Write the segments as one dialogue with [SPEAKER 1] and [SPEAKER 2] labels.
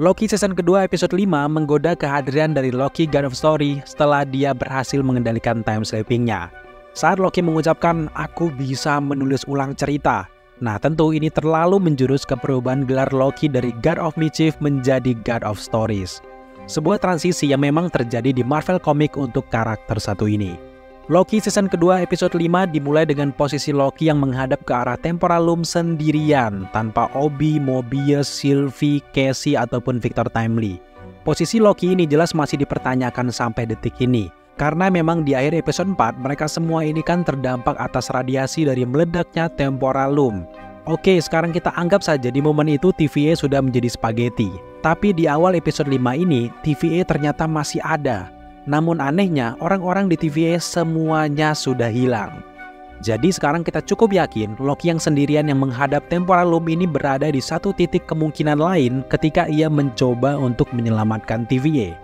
[SPEAKER 1] Loki season kedua episode 5 menggoda kehadiran dari Loki God of Story setelah dia berhasil mengendalikan time slipping-nya. Saat Loki mengucapkan, "Aku bisa menulis ulang cerita." Nah, tentu ini terlalu menjurus ke perubahan gelar Loki dari God of Mischief menjadi God of Stories. Sebuah transisi yang memang terjadi di Marvel Comics untuk karakter satu ini. Loki season kedua episode 5 dimulai dengan posisi Loki yang menghadap ke arah Temporal Loom sendirian tanpa Obi, Mobius, Sylvie, Cassie ataupun Victor Timely. Posisi Loki ini jelas masih dipertanyakan sampai detik ini. Karena memang di akhir episode 4 mereka semua ini kan terdampak atas radiasi dari meledaknya Temporal Loom. Oke, sekarang kita anggap saja di momen itu TVA sudah menjadi spaghetti. Tapi di awal episode 5 ini TVA ternyata masih ada. Namun anehnya, orang-orang di TVA semuanya sudah hilang. Jadi sekarang kita cukup yakin Loki yang sendirian yang menghadap Temporal Loom ini berada di satu titik kemungkinan lain ketika ia mencoba untuk menyelamatkan TVA.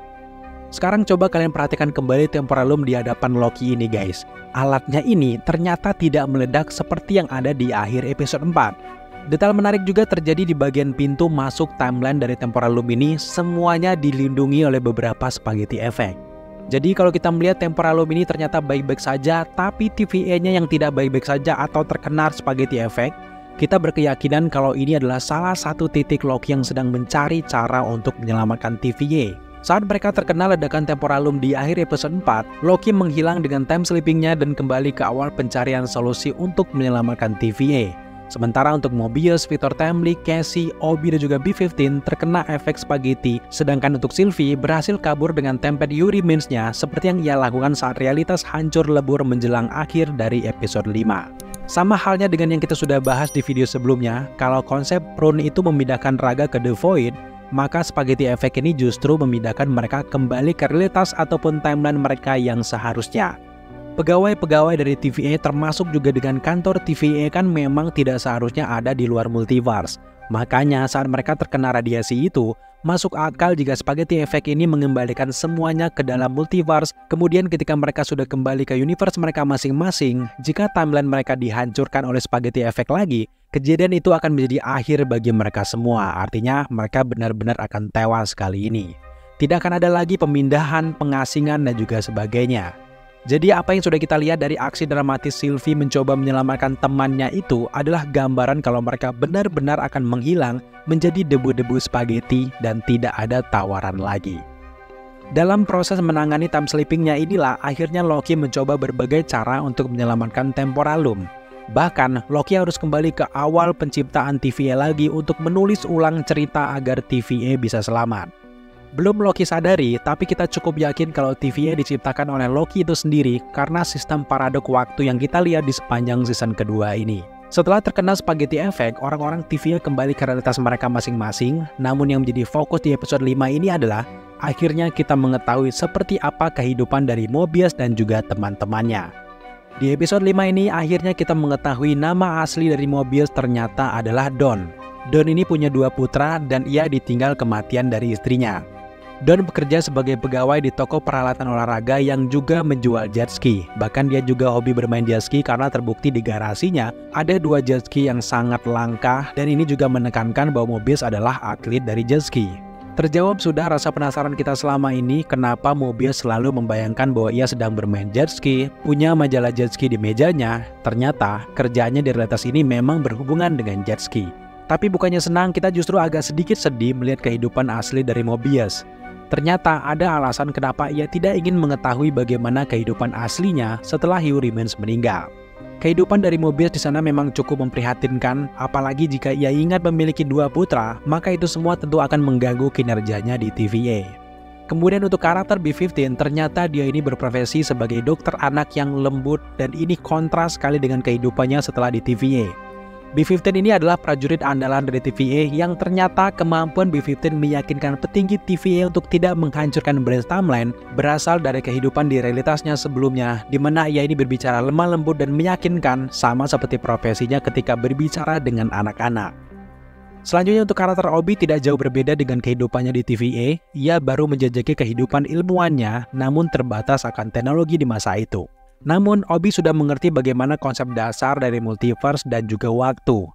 [SPEAKER 1] Sekarang coba kalian perhatikan kembali Temporal Loom di hadapan Loki ini guys. Alatnya ini ternyata tidak meledak seperti yang ada di akhir episode 4. Detail menarik juga terjadi di bagian pintu masuk timeline dari Temporal Loom ini, semuanya dilindungi oleh beberapa spaghetti effect. Jadi kalau kita melihat Temporal Loom ini ternyata baik-baik saja, tapi TVA-nya yang tidak baik-baik saja atau terkena spaghetti effect, kita berkeyakinan kalau ini adalah salah satu titik Loki yang sedang mencari cara untuk menyelamatkan TVA. Saat mereka terkena ledakan Temporal Loom di akhir episode 4, Loki menghilang dengan time slipping-nya dan kembali ke awal pencarian solusi untuk menyelamatkan TVA. Sementara untuk Mobius, Victor Timely, Cassie, Obi dan juga B-15 terkena efek spaghetti, sedangkan untuk Sylvie berhasil kabur dengan tempered Yuri Means-nya seperti yang ia lakukan saat realitas hancur lebur menjelang akhir dari episode 5. Sama halnya dengan yang kita sudah bahas di video sebelumnya, kalau konsep Rune itu memindahkan Raga ke The Void, maka spaghetti effect ini justru memindahkan mereka kembali ke realitas ataupun timeline mereka yang seharusnya. Pegawai-pegawai dari TVA termasuk juga dengan kantor TVA kan memang tidak seharusnya ada di luar multiverse. Makanya saat mereka terkena radiasi itu, masuk akal jika spaghetti effect ini mengembalikan semuanya ke dalam multiverse. Kemudian ketika mereka sudah kembali ke universe mereka masing-masing, jika timeline mereka dihancurkan oleh spaghetti effect lagi, kejadian itu akan menjadi akhir bagi mereka semua. Artinya mereka benar-benar akan tewas kali ini. Tidak akan ada lagi pemindahan, pengasingan dan juga sebagainya. Jadi apa yang sudah kita lihat dari aksi dramatis Sylvie mencoba menyelamatkan temannya itu adalah gambaran kalau mereka benar-benar akan menghilang menjadi debu-debu spaghetti dan tidak ada tawaran lagi. Dalam proses menangani time slipping-nya inilah akhirnya Loki mencoba berbagai cara untuk menyelamatkan Temporal Loom. Bahkan Loki harus kembali ke awal penciptaan TVA lagi untuk menulis ulang cerita agar TVA bisa selamat. Belum Loki sadari, tapi kita cukup yakin kalau TVA diciptakan oleh Loki itu sendiri karena sistem paradok waktu yang kita lihat di sepanjang season kedua ini. Setelah terkena spaghetti effect, orang-orang TVA kembali ke realitas mereka masing-masing, namun yang menjadi fokus di episode 5 ini adalah akhirnya kita mengetahui seperti apa kehidupan dari Mobius dan juga teman-temannya. Di episode 5 ini akhirnya kita mengetahui nama asli dari Mobius ternyata adalah Don. Don ini punya 2 putra dan ia ditinggal kematian dari istrinya. Don bekerja sebagai pegawai di toko peralatan olahraga yang juga menjual jet ski. Bahkan dia juga hobi bermain jet ski karena terbukti di garasinya ada 2 jet ski yang sangat langka dan ini juga menekankan bahwa Mobius adalah atlet dari jet ski. Terjawab sudah rasa penasaran kita selama ini kenapa Mobius selalu membayangkan bahwa ia sedang bermain jet ski, punya majalah jet ski di mejanya. Ternyata kerjaannya di realitas ini memang berhubungan dengan jet ski. Tapi bukannya senang, kita justru agak sedikit sedih melihat kehidupan asli dari Mobius. Ternyata ada alasan kenapa ia tidak ingin mengetahui bagaimana kehidupan aslinya setelah Yuri Means meninggal. Kehidupan dari Mobius di sana memang cukup memprihatinkan, apalagi jika ia ingat memiliki 2 putra, maka itu semua tentu akan mengganggu kinerjanya di TVA. Kemudian untuk karakter B-15, ternyata dia ini berprofesi sebagai dokter anak yang lembut dan ini kontras sekali dengan kehidupannya setelah di TVA. B-15 ini adalah prajurit andalan dari TVA yang ternyata kemampuan B-15 meyakinkan petinggi TVA untuk tidak menghancurkan branch timeline berasal dari kehidupan di realitasnya sebelumnya, di mana ia ini berbicara lemah lembut dan meyakinkan sama seperti profesinya ketika berbicara dengan anak-anak. Selanjutnya untuk karakter Obi tidak jauh berbeda dengan kehidupannya di TVA, ia baru menjajaki kehidupan ilmuannya namun terbatas akan teknologi di masa itu. Namun, Obi sudah mengerti bagaimana konsep dasar dari multiverse dan juga waktu.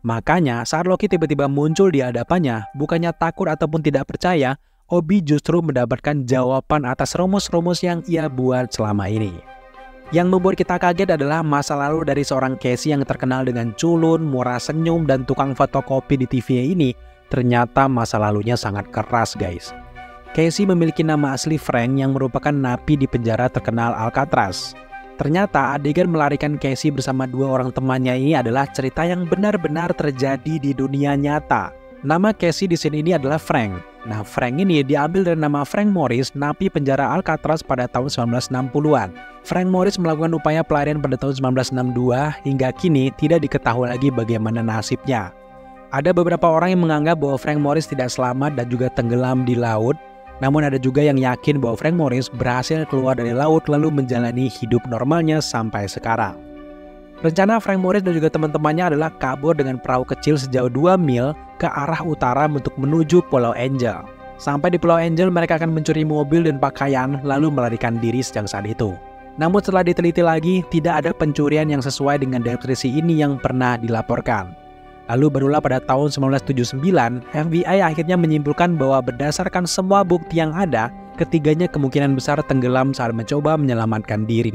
[SPEAKER 1] Makanya saat Loki tiba-tiba muncul di hadapannya, bukannya takut ataupun tidak percaya, Obi justru mendapatkan jawaban atas rumus-rumus yang ia buat selama ini. Yang membuat kita kaget adalah masa lalu dari seorang Casey yang terkenal dengan culun, murah senyum, dan tukang fotokopi di TVA ini. Ternyata masa lalunya sangat keras, guys. Casey memiliki nama asli Frank yang merupakan napi di penjara terkenal Alcatraz. Ternyata adegan melarikan Casey bersama dua orang temannya ini adalah cerita yang benar-benar terjadi di dunia nyata. Nama Casey di sini ini adalah Frank. Nah, Frank ini diambil dari nama Frank Morris, napi penjara Alcatraz pada tahun 1960-an. Frank Morris melakukan upaya pelarian pada tahun 1962 hingga kini tidak diketahui lagi bagaimana nasibnya. Ada beberapa orang yang menganggap bahwa Frank Morris tidak selamat dan juga tenggelam di laut. Namun ada juga yang yakin bahwa Frank Morris berhasil keluar dari laut lalu menjalani hidup normalnya sampai sekarang. Rencana Frank Morris dan juga teman-temannya adalah kabur dengan perahu kecil sejauh 2 mil ke arah utara untuk menuju Pulau Angel. Sampai di Pulau Angel mereka akan mencuri mobil dan pakaian lalu melarikan diri sejak saat itu. Namun setelah diteliti lagi, tidak ada pencurian yang sesuai dengan deskripsi ini yang pernah dilaporkan. Lalu barulah pada tahun 1979, FBI akhirnya menyimpulkan bahwa berdasarkan semua bukti yang ada, ketiganya kemungkinan besar tenggelam saat mencoba menyelamatkan diri.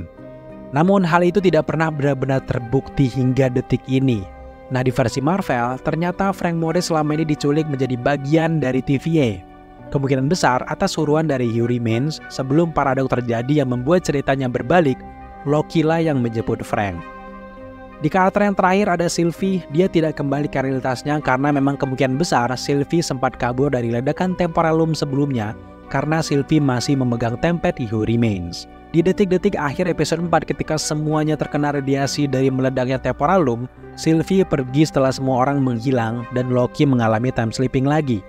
[SPEAKER 1] Namun hal itu tidak pernah benar-benar terbukti hingga detik ini. Nah, di versi Marvel, ternyata Frank Morris selama ini diculik menjadi bagian dari TVA. Kemungkinan besar atas suruhan dari Hugh Remains sebelum paradoks terjadi yang membuat ceritanya berbalik, Loki lah yang menjemput Frank. Di karakter yang terakhir ada Sylvie, dia tidak kembali ke realitasnya karena memang kemungkinan besar Sylvie sempat kabur dari ledakan temporalum sebelumnya karena Sylvie masih memegang tempet Hugh Remains. Di detik-detik akhir episode 4 ketika semuanya terkena radiasi dari meledaknya temporalum, Sylvie pergi setelah semua orang menghilang dan Loki mengalami time slipping lagi.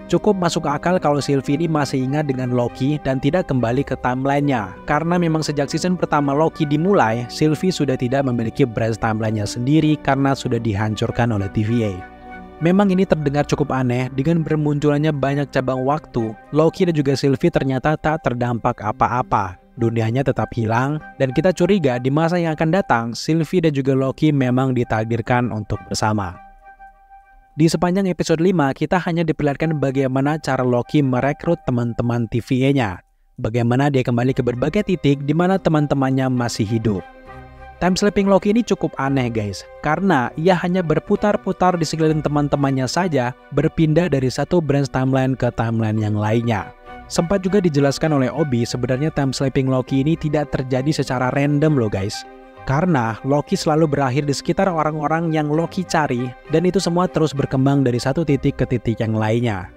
[SPEAKER 1] Cukup masuk akal kalau Sylvie ini masih ingat dengan Loki dan tidak kembali ke timeline-nya. Karena memang sejak season pertama Loki dimulai, Sylvie sudah tidak memiliki branch timeline-nya sendiri karena sudah dihancurkan oleh TVA. Memang ini terdengar cukup aneh, dengan bermunculannya banyak cabang waktu, Loki dan juga Sylvie ternyata tak terdampak apa-apa. Dunianya tetap hilang, dan kita curiga di masa yang akan datang, Sylvie dan juga Loki memang ditakdirkan untuk bersama. Di sepanjang episode 5, kita hanya diperlihatkan bagaimana cara Loki merekrut teman-teman TVA-nya. Bagaimana dia kembali ke berbagai titik di mana teman-temannya masih hidup. Time slipping Loki ini cukup aneh guys, karena ia hanya berputar-putar di sekeliling teman-temannya saja, berpindah dari satu branch timeline ke timeline yang lainnya. Sempat juga dijelaskan oleh Obi, sebenarnya time slipping Loki ini tidak terjadi secara random loh guys. Karena Loki selalu berakhir di sekitar orang-orang yang Loki cari, dan itu semua terus berkembang dari satu titik ke titik yang lainnya.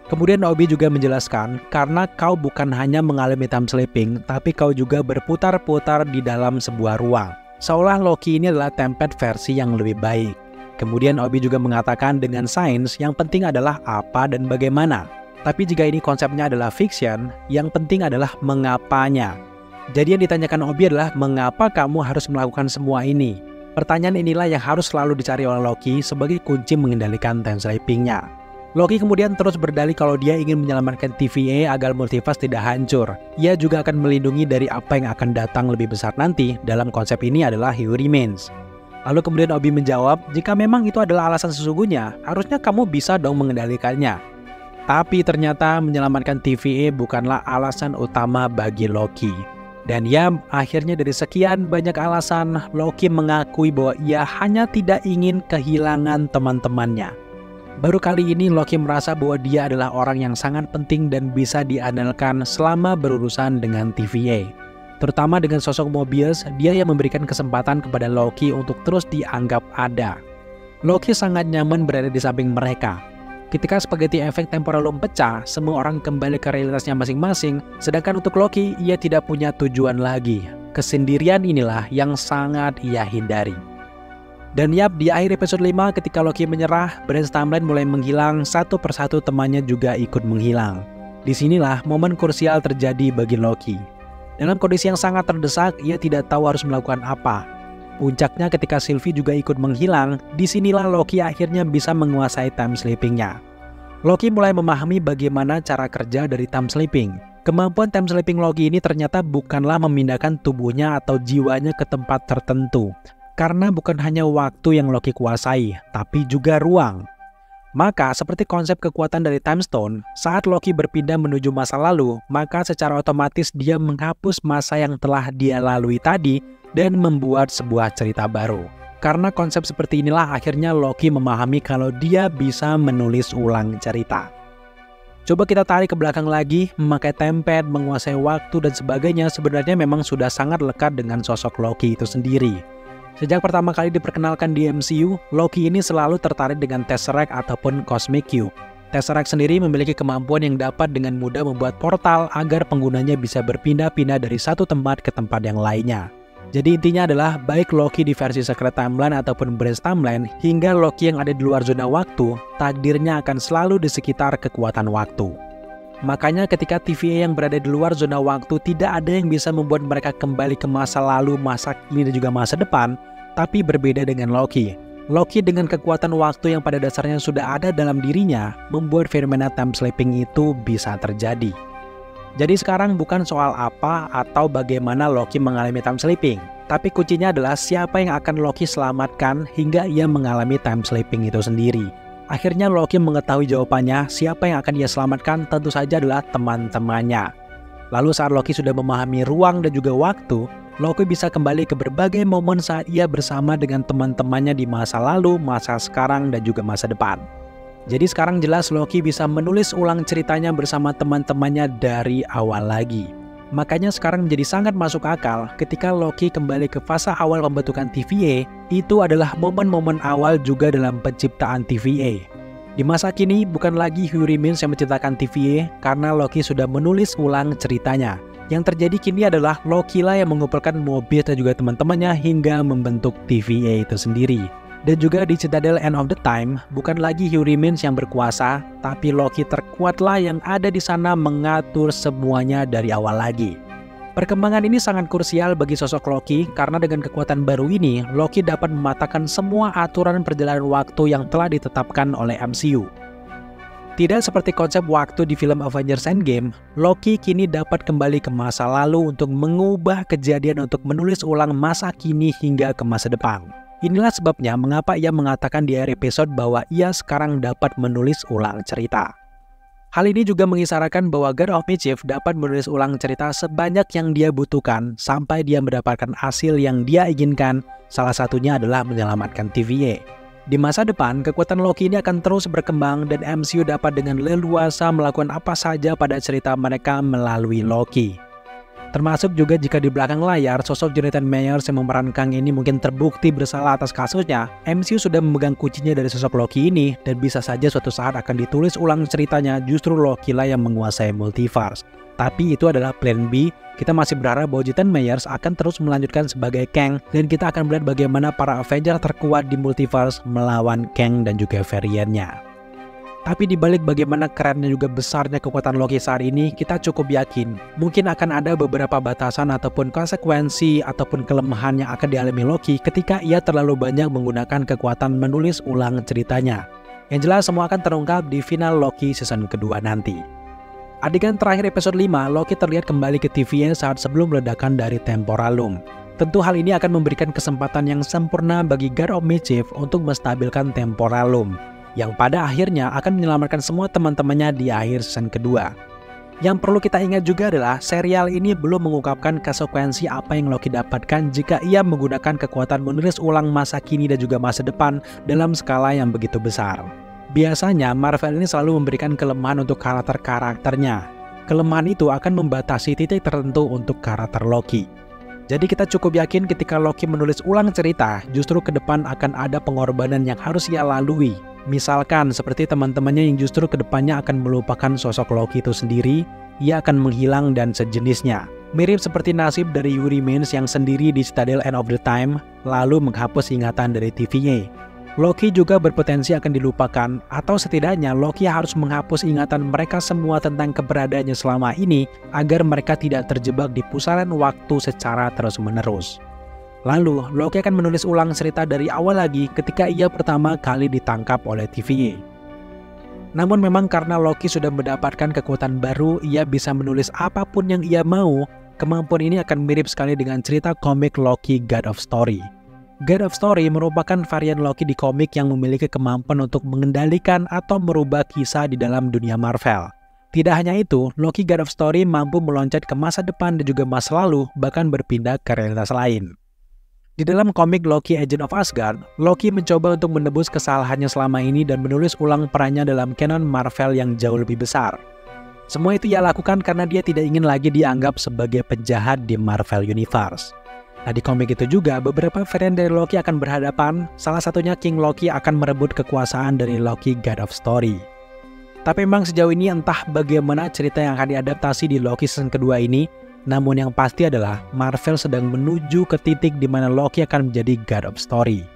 [SPEAKER 1] Kemudian Obi juga menjelaskan, karena kau bukan hanya mengalami time slipping, tapi kau juga berputar-putar di dalam sebuah ruang. Seolah Loki ini adalah template versi yang lebih baik. Kemudian Obi juga mengatakan dengan sains, yang penting adalah apa dan bagaimana. Tapi jika ini konsepnya adalah fiction, yang penting adalah mengapanya. Jadi yang ditanyakan Obi adalah mengapa kamu harus melakukan semua ini? Pertanyaan inilah yang harus selalu dicari oleh Loki sebagai kunci mengendalikan time slipping-nya. Loki kemudian terus berdalih kalau dia ingin menyelamatkan TVA agar multiverse tidak hancur. Ia juga akan melindungi dari apa yang akan datang lebih besar nanti, dalam konsep ini adalah Hugh Remains. Lalu kemudian Obi menjawab, jika memang itu adalah alasan sesungguhnya, harusnya kamu bisa dong mengendalikannya. Tapi ternyata menyelamatkan TVA bukanlah alasan utama bagi Loki. Dan ya, akhirnya dari sekian banyak alasan, Loki mengakui bahwa ia hanya tidak ingin kehilangan teman-temannya. Baru kali ini Loki merasa bahwa dia adalah orang yang sangat penting dan bisa diandalkan selama berurusan dengan TVA. Terutama dengan sosok Mobius, dia yang memberikan kesempatan kepada Loki untuk terus dianggap ada. Loki sangat nyaman berada di samping mereka. Ketika spaghetti efek temporalum pecah, semua orang kembali ke realitasnya masing-masing, sedangkan untuk Loki, ia tidak punya tujuan lagi. Kesendirian inilah yang sangat ia hindari. Dan yap, di akhir episode 5 ketika Loki menyerah, branch timeline mulai menghilang, satu persatu temannya juga ikut menghilang. Disinilah momen krusial terjadi bagi Loki. Dalam kondisi yang sangat terdesak, ia tidak tahu harus melakukan apa. Puncaknya ketika Sylvie juga ikut menghilang, disinilah Loki akhirnya bisa menguasai time slipping-nya. Loki mulai memahami bagaimana cara kerja dari time slipping. Kemampuan time slipping Loki ini ternyata bukanlah memindahkan tubuhnya atau jiwanya ke tempat tertentu. Karena bukan hanya waktu yang Loki kuasai, tapi juga ruang. Maka seperti konsep kekuatan dari Time Stone, saat Loki berpindah menuju masa lalu, maka secara otomatis dia menghapus masa yang telah dia lalui tadi dan membuat sebuah cerita baru. Karena konsep seperti inilah akhirnya Loki memahami kalau dia bisa menulis ulang cerita. Coba kita tarik ke belakang lagi, memakai tempad, menguasai waktu dan sebagainya sebenarnya memang sudah sangat lekat dengan sosok Loki itu sendiri. Sejak pertama kali diperkenalkan di MCU, Loki ini selalu tertarik dengan Tesseract ataupun Cosmic Cube. Tesseract sendiri memiliki kemampuan yang dapat dengan mudah membuat portal agar penggunanya bisa berpindah-pindah dari satu tempat ke tempat yang lainnya. Jadi intinya adalah baik Loki di versi Secret Timeline ataupun Branch Timeline hingga Loki yang ada di luar zona waktu, takdirnya akan selalu di sekitar kekuatan waktu. Makanya ketika TVA yang berada di luar zona waktu tidak ada yang bisa membuat mereka kembali ke masa lalu, masa kini dan juga masa depan, tapi berbeda dengan Loki. Loki dengan kekuatan waktu yang pada dasarnya sudah ada dalam dirinya, membuat fenomena time slipping itu bisa terjadi. Jadi sekarang bukan soal apa atau bagaimana Loki mengalami time slipping, tapi kuncinya adalah siapa yang akan Loki selamatkan hingga ia mengalami time slipping itu sendiri. Akhirnya Loki mengetahui jawabannya, siapa yang akan ia selamatkan tentu saja adalah teman-temannya. Lalu saat Loki sudah memahami ruang dan juga waktu, Loki bisa kembali ke berbagai momen saat ia bersama dengan teman-temannya di masa lalu, masa sekarang, dan juga masa depan. Jadi sekarang jelas Loki bisa menulis ulang ceritanya bersama teman-temannya dari awal lagi. Makanya sekarang menjadi sangat masuk akal ketika Loki kembali ke fase awal pembentukan TVA, itu adalah momen-momen awal juga dalam penciptaan TVA. Di masa kini bukan lagi Hugh Remens yang menciptakan TVA karena Loki sudah menulis ulang ceritanya. Yang terjadi kini adalah Loki lah yang mengumpulkan Mobius dan juga teman-temannya hingga membentuk TVA itu sendiri. Dan juga di Citadel End of the Time, bukan lagi Hugh Remens yang berkuasa, tapi Loki terkuatlah yang ada di sana mengatur semuanya dari awal lagi. Perkembangan ini sangat krusial bagi sosok Loki karena dengan kekuatan baru ini, Loki dapat mematahkan semua aturan perjalanan waktu yang telah ditetapkan oleh MCU. Tidak seperti konsep waktu di film Avengers Endgame, Loki kini dapat kembali ke masa lalu untuk mengubah kejadian untuk menulis ulang masa kini hingga ke masa depan. Inilah sebabnya mengapa ia mengatakan di akhir episode bahwa ia sekarang dapat menulis ulang cerita. Hal ini juga mengisyaratkan bahwa God of Mischief dapat menulis ulang cerita sebanyak yang dia butuhkan sampai dia mendapatkan hasil yang dia inginkan, salah satunya adalah menyelamatkan TVA. Di masa depan, kekuatan Loki ini akan terus berkembang dan MCU dapat dengan leluasa melakukan apa saja pada cerita mereka melalui Loki. Termasuk juga jika di belakang layar sosok Jonathan Majors yang memerankan ini mungkin terbukti bersalah atas kasusnya, MCU sudah memegang kuncinya dari sosok Loki ini dan bisa saja suatu saat akan ditulis ulang ceritanya justru Loki lah yang menguasai multiverse. Tapi itu adalah plan B, kita masih berharap bahwa Jonathan Majors akan terus melanjutkan sebagai Kang dan kita akan melihat bagaimana para Avengers terkuat di multiverse melawan Kang dan juga variannya. Tapi dibalik bagaimana kerennya juga besarnya kekuatan Loki saat ini, kita cukup yakin mungkin akan ada beberapa batasan ataupun konsekuensi ataupun kelemahan yang akan dialami Loki ketika ia terlalu banyak menggunakan kekuatan menulis ulang ceritanya. Yang jelas semua akan terungkap di final Loki season kedua nanti. Adegan terakhir episode 5, Loki terlihat kembali ke TVA saat sebelum ledakan dari Temporalum. Tentu hal ini akan memberikan kesempatan yang sempurna bagi God of Mischief untuk menstabilkan Temporalum, yang pada akhirnya akan menyelamatkan semua teman-temannya di akhir season kedua. Yang perlu kita ingat juga adalah serial ini belum mengungkapkan konsekuensi apa yang Loki dapatkan jika ia menggunakan kekuatan menulis ulang masa kini dan juga masa depan dalam skala yang begitu besar. Biasanya Marvel ini selalu memberikan kelemahan untuk karakter-karakternya. Kelemahan itu akan membatasi titik tertentu untuk karakter Loki. Jadi kita cukup yakin ketika Loki menulis ulang cerita, justru ke depan akan ada pengorbanan yang harus ia lalui. Misalkan seperti teman-temannya yang justru ke depannya akan melupakan sosok Loki itu sendiri, ia akan menghilang dan sejenisnya. Mirip seperti nasib dari Hugh Remens yang sendiri di Citadel End of the Time, lalu menghapus ingatan dari TVA. Loki juga berpotensi akan dilupakan, atau setidaknya Loki harus menghapus ingatan mereka semua tentang keberadaannya selama ini agar mereka tidak terjebak di pusaran waktu secara terus-menerus. Lalu, Loki akan menulis ulang cerita dari awal lagi ketika ia pertama kali ditangkap oleh TVA. Namun memang karena Loki sudah mendapatkan kekuatan baru, ia bisa menulis apapun yang ia mau. Kemampuan ini akan mirip sekali dengan cerita komik Loki God of Story. God of Story merupakan varian Loki di komik yang memiliki kemampuan untuk mengendalikan atau merubah kisah di dalam dunia Marvel. Tidak hanya itu, Loki God of Story mampu meloncat ke masa depan dan juga masa lalu, bahkan berpindah ke realitas lain. Di dalam komik Loki Agent of Asgard, Loki mencoba untuk menebus kesalahannya selama ini dan menulis ulang perannya dalam canon Marvel yang jauh lebih besar. Semua itu ia lakukan karena dia tidak ingin lagi dianggap sebagai penjahat di Marvel Universe. Nah, di komik itu juga beberapa varian dari Loki akan berhadapan, salah satunya King Loki akan merebut kekuasaan dari Loki God of Story. Tapi memang sejauh ini entah bagaimana cerita yang akan diadaptasi di Loki season kedua ini, namun yang pasti adalah Marvel sedang menuju ke titik di mana Loki akan menjadi God of Story.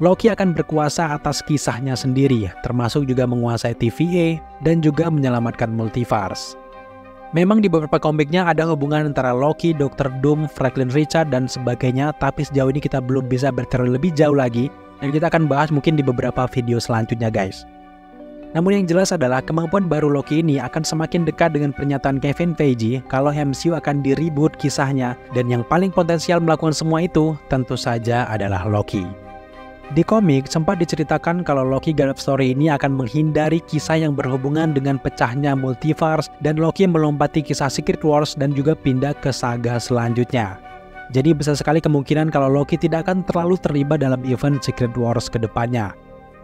[SPEAKER 1] Loki akan berkuasa atas kisahnya sendiri, termasuk juga menguasai TVA dan juga menyelamatkan multiverse. Memang di beberapa komiknya ada hubungan antara Loki, Dr. Doom, Franklin Richard, dan sebagainya, tapi sejauh ini kita belum bisa berteori lebih jauh lagi, dan kita akan bahas mungkin di beberapa video selanjutnya guys. Namun yang jelas adalah kemampuan baru Loki ini akan semakin dekat dengan pernyataan Kevin Feige kalau MCU akan di-reboot kisahnya, dan yang paling potensial melakukan semua itu tentu saja adalah Loki. Di komik sempat diceritakan kalau Loki God of Story ini akan menghindari kisah yang berhubungan dengan pecahnya multiverse, dan Loki melompati kisah Secret Wars dan juga pindah ke saga selanjutnya. Jadi besar sekali kemungkinan kalau Loki tidak akan terlalu terlibat dalam event Secret Wars ke depannya.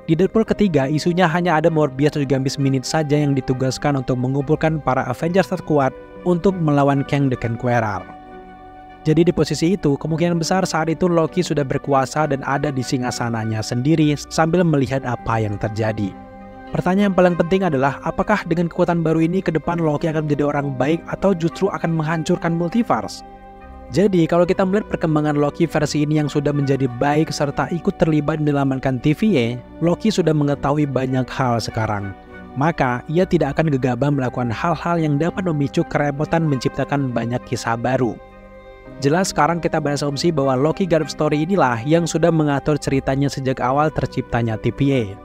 [SPEAKER 1] Di Deadpool ketiga, isunya hanya ada Morbius dan juga Miss Minutes saja yang ditugaskan untuk mengumpulkan para Avengers terkuat untuk melawan Kang the Conqueror. Jadi di posisi itu, kemungkinan besar saat itu Loki sudah berkuasa dan ada di singgasananya sendiri sambil melihat apa yang terjadi. Pertanyaan yang paling penting adalah, apakah dengan kekuatan baru ini ke depan Loki akan menjadi orang baik atau justru akan menghancurkan multiverse? Jadi kalau kita melihat perkembangan Loki versi ini yang sudah menjadi baik serta ikut terlibat menyelamatkan TVA, Loki sudah mengetahui banyak hal sekarang. Maka ia tidak akan gegabah melakukan hal-hal yang dapat memicu kerepotan menciptakan banyak kisah baru. Jelas sekarang kita berasumsi bahwa Loki God of Story inilah yang sudah mengatur ceritanya sejak awal terciptanya TVA.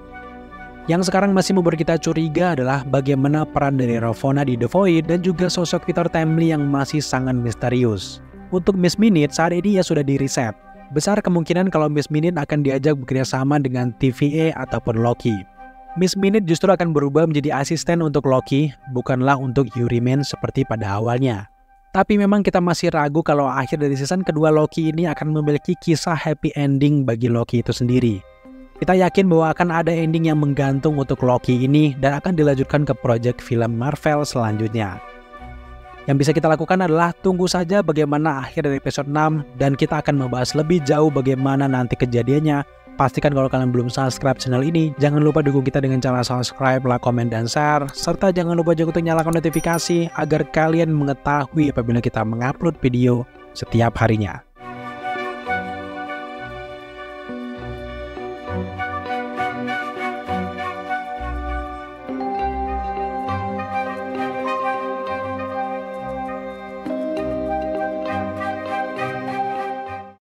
[SPEAKER 1] Yang sekarang masih membuat kita curiga adalah bagaimana peran dari Ravonna di The Void dan juga sosok Peter Timely yang masih sangat misterius. Untuk Miss Minutes saat ini ya sudah di-reset. Besar kemungkinan kalau Miss Minutes akan diajak bekerjasama dengan TVA ataupun Loki. Miss Minutes justru akan berubah menjadi asisten untuk Loki, bukanlah untuk Yuri Man seperti pada awalnya. Tapi memang kita masih ragu kalau akhir dari season kedua Loki ini akan memiliki kisah happy ending bagi Loki itu sendiri. Kita yakin bahwa akan ada ending yang menggantung untuk Loki ini dan akan dilanjutkan ke proyek film Marvel selanjutnya. Yang bisa kita lakukan adalah tunggu saja bagaimana akhir dari episode 6 dan kita akan membahas lebih jauh bagaimana nanti kejadiannya. Pastikan kalau kalian belum subscribe channel ini, jangan lupa dukung kita dengan cara subscribe, like, komen, dan share. Serta jangan lupa juga untuk nyalakan notifikasi agar kalian mengetahui apabila kita mengupload video setiap harinya.